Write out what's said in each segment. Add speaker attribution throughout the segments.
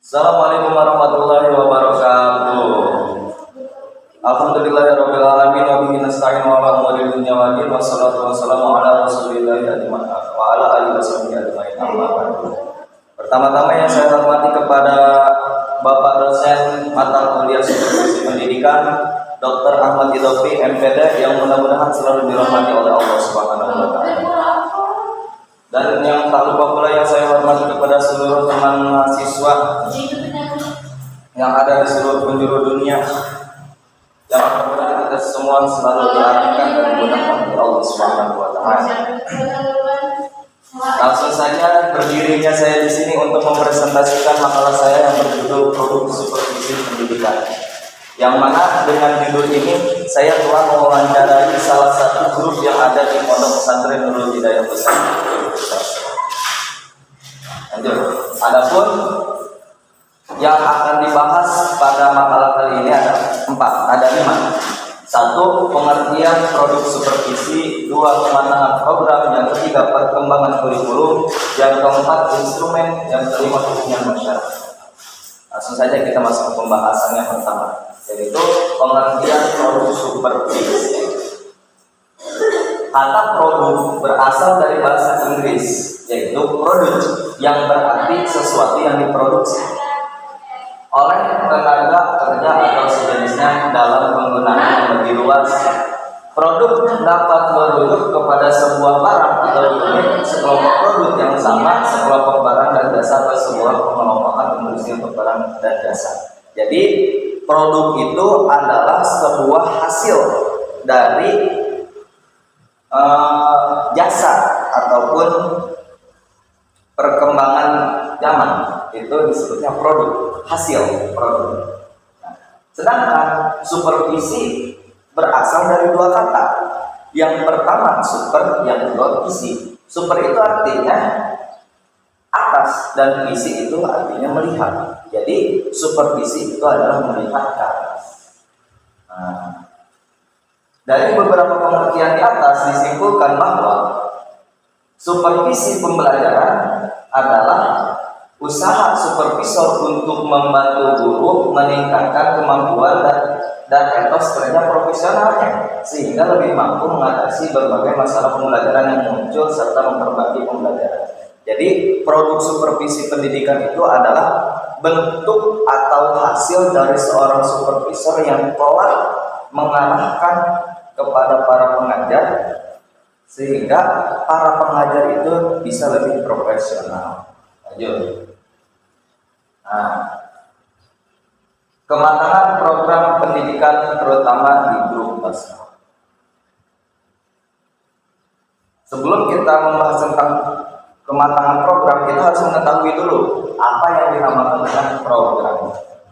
Speaker 1: Assalamualaikum warahmatullahi wabarakatuh. Alhamdulillahirabbil alamin wa bihi nasta'in wa ala umuri dunya wa din wassalatu wassalamu ala rasulillahi ajmain wa ala alihi washabihi ajmain. Amma ba'du. Pertama-tama yang saya hormati kepada Bapak dosen mata kuliah Supervisi Pendidikan Dr. Ahmad Idhofi MPD yang mudah-mudahan selalu dirahmati oleh Allah Subhanahu wa taala. Dan yang tak lupa pula yang saya hormati kepada seluruh teman mahasiswa yang ada di seluruh penjuru dunia, yang mudah-mudahan kita semua selalu diarahkan dan dimudahkan oleh Allah Subhanahu wa taala. Langsung saja berdirinya saya di sini untuk mempresentasikan makalah saya yang berjudul Produk Supervisi Pendidikan. Yang mana dengan judul ini saya telah mewawancarai salah satu grup yang ada di Pondok Pesantren Nurul Hidayah Pesantren. Lanjut. Adapun yang akan dibahas pada makalah kali ini ada 5. 1. Pengertian produk supervisi. 2. Pematangan program. Yang ketiga, perkembangan kurikulum. Yang keempat, instrumen. Yang kelima, hubungan masyarakat. Langsung saja kita masuk ke pembahasan yang pertama, yaitu pengertian produk supervisi. Kata produk berasal dari bahasa Inggris, yaitu produk, yang berarti sesuatu yang diproduksi oleh tenaga kerja atau sejenisnya dalam penggunaan yang lebih luas. Produk dapat merujuk kepada sebuah barang atau unit, sekelompok produk yang sama, sekelompok barang dan jasa, atau sebuah pengelompokan industri untuk barang dan jasa. Jadi produk itu adalah sebuah hasil dari jasa ataupun perkembangan zaman, itu disebutnya produk, hasil produk. Sedangkan supervisi berasal dari 2 kata. Yang pertama super, yang kedua visi. Super itu artinya atas dan visi itu artinya melihat. Jadi supervisi itu adalah melihat ke atas. Dari beberapa pengertian di atas disimpulkan bahwa supervisi pembelajaran adalah usaha supervisor untuk membantu guru meningkatkan kemampuan dan etos kerja profesionalnya sehingga lebih mampu mengatasi berbagai masalah pembelajaran yang muncul serta memperbaiki pembelajaran. Jadi produk supervisi pendidikan itu adalah bentuk atau hasil dari seorang supervisor yang telah mengarahkan kepada para pengajar sehingga para pengajar itu bisa lebih profesional. Lanjut. Kematangan program pendidikan terutama di grup pasca. Sebelum kita membahas tentang kematangan program, kita harus mengetahui dulu apa yang dinamakan dengan program.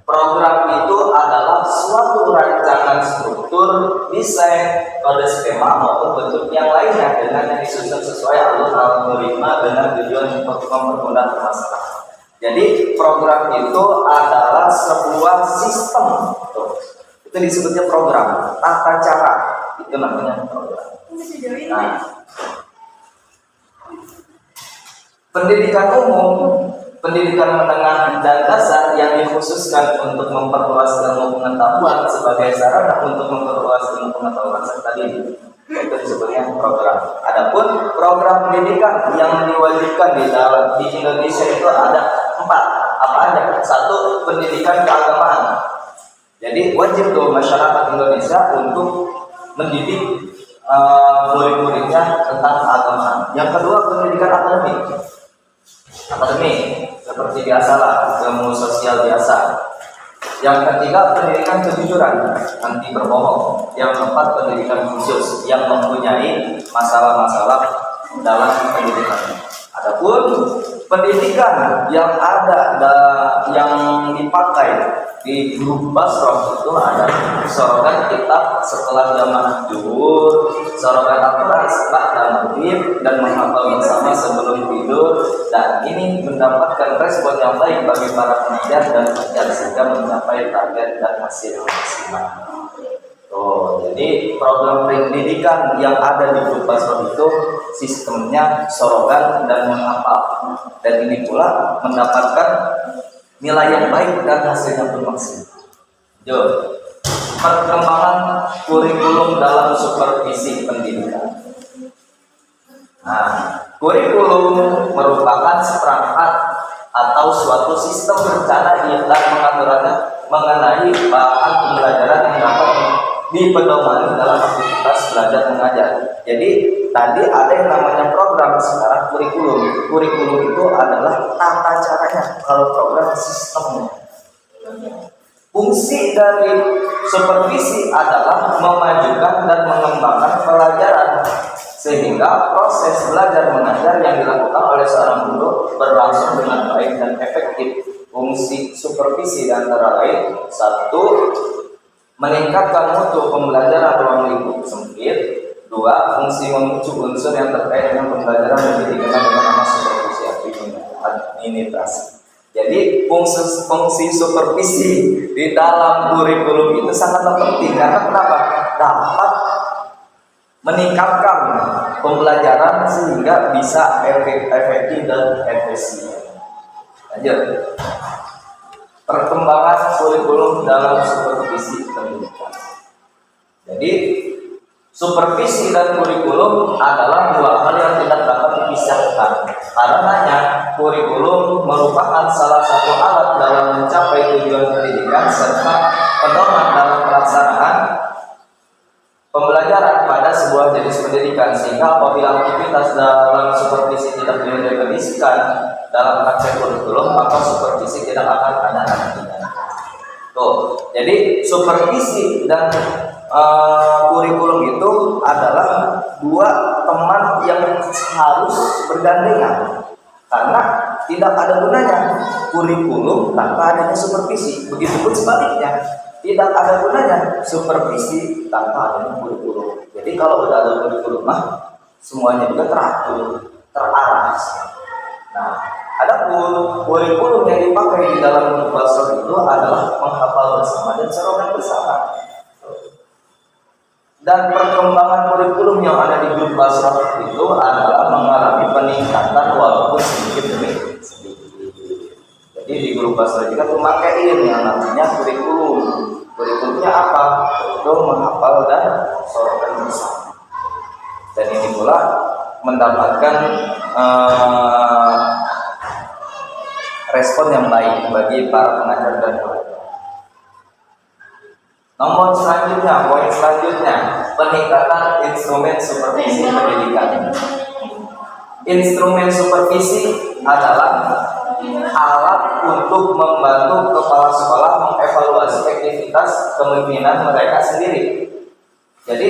Speaker 1: Program itu adalah suatu rancangan struktur, desain, kode skema maupun bentuk yang lainnya dengan yang disusun sesuai algoritma dengan tujuan untuk mempermudah permasalahan. Jadi program itu adalah sebuah sistem, itu disebutnya program, tata cara, itu namanya program. Pendidikan umum, pendidikan menengah dan dasar yang dikhususkan untuk memperluas ilmu pengetahuan sebagai sarana untuk memperluas ilmu pengetahuan serta diri, itu disebutnya program. Adapun program pendidikan yang diwajibkan di Indonesia itu ada 4. Apa aja? 1. Pendidikan keagamaan. Jadi wajib tuh masyarakat Indonesia untuk mendidik murid-muridnya tentang keagamaan. Yang kedua, pendidikan akademik. Akademik seperti biasalah, ilmu sosial biasa. Yang ketiga, pendidikan kejujuran, anti berbohong. Yang keempat, pendidikan khusus yang mempunyai masalah-masalah dalam pendidikan. Adapun pendidikan yang yang dipakai di grup Basroh itu ada sorogan kitab setelah zaman zuhur, sorogan Al-Quran setelah maghrib, dan menghafal bersama sebelum tidur. Dan ini mendapatkan respon yang baik bagi para pengajar dan pengajar sehingga mencapai target dan hasil maksimal. Jadi program pendidikan yang ada di grup Basroh itu sistemnya sorogan dan menghafal, dan ini pula mendapatkan nilai yang baik dan hasilnya pun maksimal. Perkembangan kurikulum dalam supervisi pendidikan. Nah, kurikulum merupakan seperangkat atau suatu sistem rencana dan pengaturannya mengenai bahan pembelajaran yang dapat dipedomani dalam aktivitas belajar mengajar. Jadi tadi ada yang namanya program, sekarang kurikulum. Kurikulum itu adalah tata caranya, kalau program sistemnya. Fungsi dari supervisi adalah memajukan dan mengembangkan pelajaran sehingga proses belajar mengajar yang dilakukan oleh seorang guru berlangsung dengan baik dan efektif. Fungsi supervisi antara lain: 1. Meningkatkan mutu pembelajaran ruang lingkup sempit. 2. Fungsi memicu unsur yang terkait dengan pembelajaran menjadi dikenal dengan nama supervisi administrasi. Jadi fungsi supervisi di dalam kurikulum itu sangat penting karena kenapa? Dapat meningkatkan pembelajaran sehingga bisa efektif dan efisien. Lanjut. Perkembangan kurikulum dalam supervisi pendidikan. Jadi supervisi dan kurikulum adalah dua hal yang tidak dapat dipisahkan. Karenanya kurikulum merupakan salah satu alat dalam mencapai tujuan pendidikan serta pedoman dalam pelaksanaan pembelajaran pada sebuah jenis pendidikan, sehingga apabila aktivitas dalam supervisi tidak didefinisikan dalam praktek kurikulum, maka supervisi tidak akan ada artinya. Jadi supervisi dan kurikulum itu adalah dua teman yang harus bergandengan, karena tidak ada gunanya kurikulum tanpa adanya supervisi. Begitupun sebaliknya, tidak ada gunanya supervisi tanpa adanya kurikulum. Jadi kalau sudah ada kurikulum semuanya juga teratur, terarah. Nah, adapun kurikulum yang dipakai di dalam grup WhatsApp itu adalah menghafal bersama dan serongan bersama. Dan perkembangan kurikulum yang ada di grup WhatsApp itu adalah mengalami peningkatan walaupun sedikit demi sedikit. Jadi di grup WhatsApp kita memakai yang namanya kurikulum. Kurikulumnya apa? Itu menghafal dan serongan bersama. Dan ini pula mendapatkan respon yang baik bagi para pengajar dan guru. Nomor selanjutnya, poin selanjutnya, peningkatan instrumen supervisi pendidikan. Instrumen supervisi adalah alat untuk membantu kepala sekolah mengevaluasi aktivitas kepemimpinan mereka sendiri. Jadi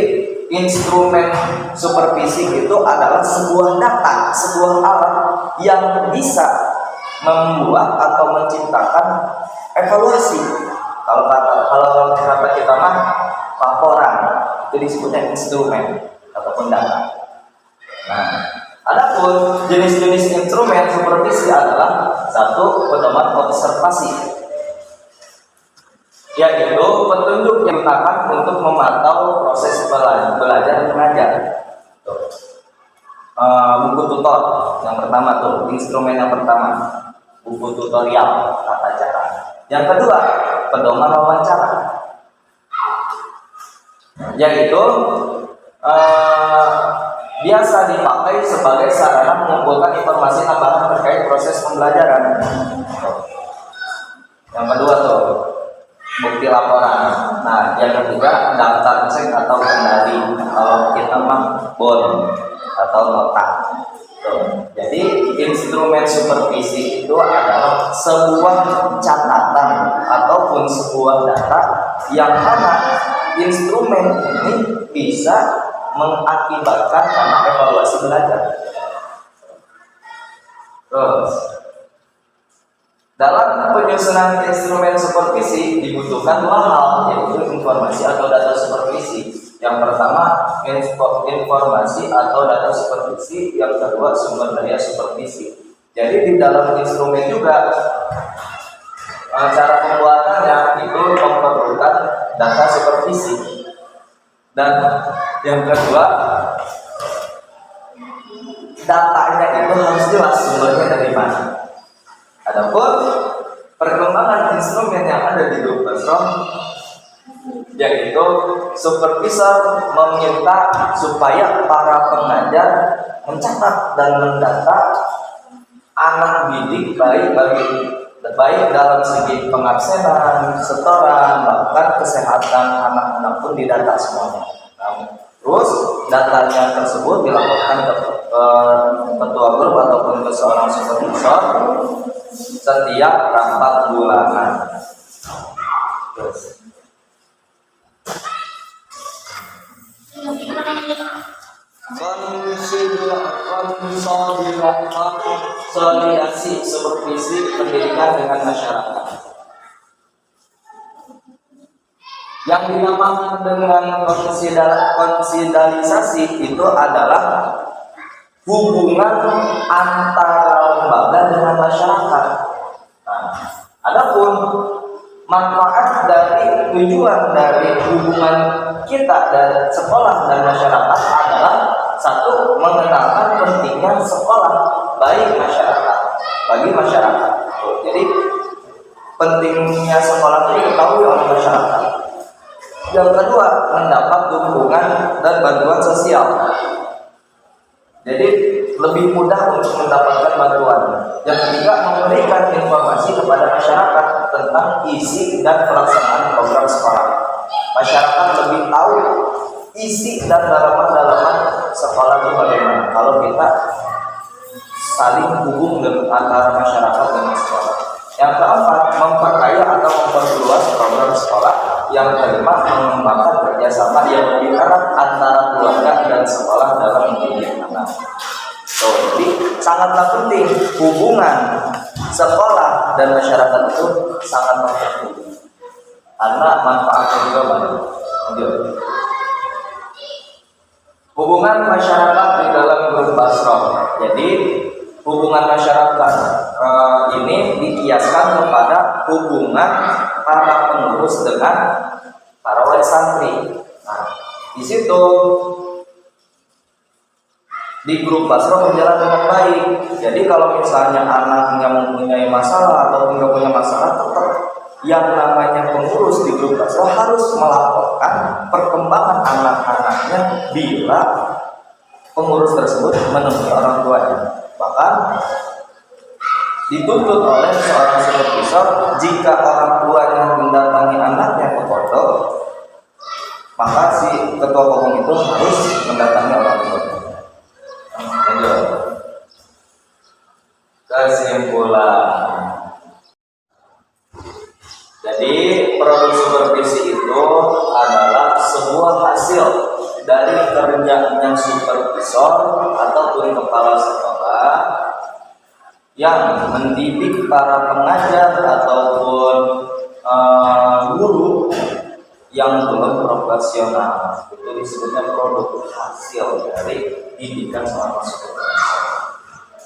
Speaker 1: instrumen supervisi itu adalah sebuah data, sebuah alat yang bisa membuat atau menciptakan evaluasi. Kalau kata kita laporan, itu disebutnya instrumen ataupun data. Nah, adapun jenis-jenis instrumen supervisi adalah 1. Pedoman observasi, yaitu petunjuk yang digunakan untuk memantau proses belajar mengajar. Buku tutor yang pertama instrumen yang pertama, buku tutorial tata cara. Yang kedua, pedoman wawancara, yaitu biasa dipakai sebagai sarana mengumpulkan informasi tambahan terkait proses pembelajaran. Yang kedua bukti laporan. Nah, yang ketiga, daftar cek atau kendali, kalau kita bon atau nota. Jadi instrumen supervisi itu adalah sebuah catatan ataupun sebuah data yang mana instrumen ini bisa mengakibatkan karena evaluasi belajar. Terus, dalam penyusunan instrumen supervisi dibutuhkan dua hal, yaitu informasi atau data supervisi. Yang pertama, informasi atau data supervisi. Yang kedua, sumber daya supervisi. Jadi di dalam instrumen juga cara pembuatannya itu memerlukan data supervisi. Dan yang kedua, datanya itu harus jelas sumbernya dari mana. Adapun perkembangan instrumen yang ada di grup Basrom, yaitu supervisor meminta supaya para pengajar mencatat dan mendata anak didik baik dalam segi pengabsenan, setoran, bahkan kesehatan anak-anak pun didata semuanya. Terus datanya tersebut dilaporkan ke ketua grup ataupun ke seorang supervisor setiap rapat bulanan. Terus konsolidasi supervisi pendidikan dengan masyarakat. Yang dinamakan dengan konsolidasi itu adalah hubungan antara lembaga dengan masyarakat. Nah, adapun manfaat dari tujuan dari hubungan kita dan sekolah dan masyarakat adalah satu, mengenalkan pentingnya sekolah bagi masyarakat. Jadi pentingnya sekolah itu diketahui oleh masyarakat. Yang kedua, mendapat dukungan dan bantuan sosial. Jadi lebih mudah untuk mendapatkan bantuan. Yang ketiga, memberikan informasi kepada masyarakat tentang isi dan pelaksanaan program sekolah. Masyarakat lebih tahu isi dan dalaman sekolah itu bagaimana kalau kita saling hubung antara masyarakat dengan sekolah. Yang keempat, memperkaya atau memperluas program sekolah. Yang kelima, mengembangkan kerjasama yang lebih erat antara keluarga dan sekolah dalam mendidik anak. Jadi sangatlah penting hubungan sekolah dan masyarakat itu sangat penting karena manfaatnya juga banyak. Hubungan masyarakat di dalam grup Basrom. Jadi hubungan masyarakat ini dikiaskan kepada hubungan para pengurus dengan para wali santri. Nah, di situ di grup Basrom berjalan dengan baik. Jadi kalau misalnya anaknya mempunyai masalah atau tidak punya masalah, tetap yang namanya pengurus di grup Basrom harus melaporkan perkembangan anak-anaknya bila pengurus tersebut menemui orang tuanya. Bahkan dituntut oleh seorang supervisor jika orang tuanya mendatangi anaknya ke pondok, maka si ketua pokok itu harus mendatangi orang tuanya. Kesimpulan. Jadi produk supervisi itu adalah sebuah hasil dari kerjanya supervisor ataupun kepala sekolah yang mendidik para pengajar ataupun guru yang belum profesional. Itu disebutnya produk hasil dari didikan seorang supervisor.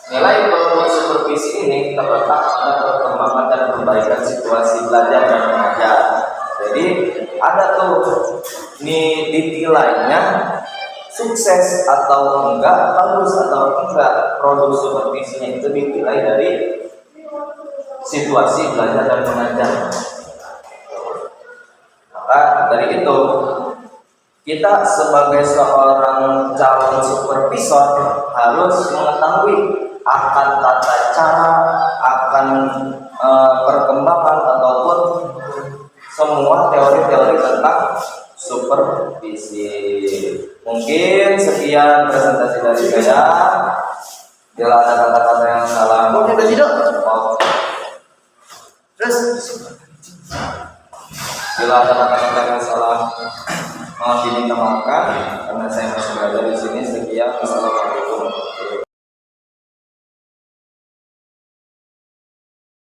Speaker 1: Nilai produk supervisi ini terletak pada perkembangan dan perbaikan situasi belajar dan mengajar. Jadi ada tuh ditilainya sukses atau enggak, bagus atau enggak, produk supervisinya itu ditilai dari situasi belajar dan mengajar. Maka dari itu kita sebagai seorang calon supervisor harus mengetahui akan tata cara, akan perkembangan ataupun semua teori-teori tentang supervisi. Mungkin sekian presentasi dari saya. Bila ada kata-kata yang salah, bila ada kata-kata yang salah, mohon diminta maafkan karena saya masih berada di sini. Sekian, wassalamualaikum.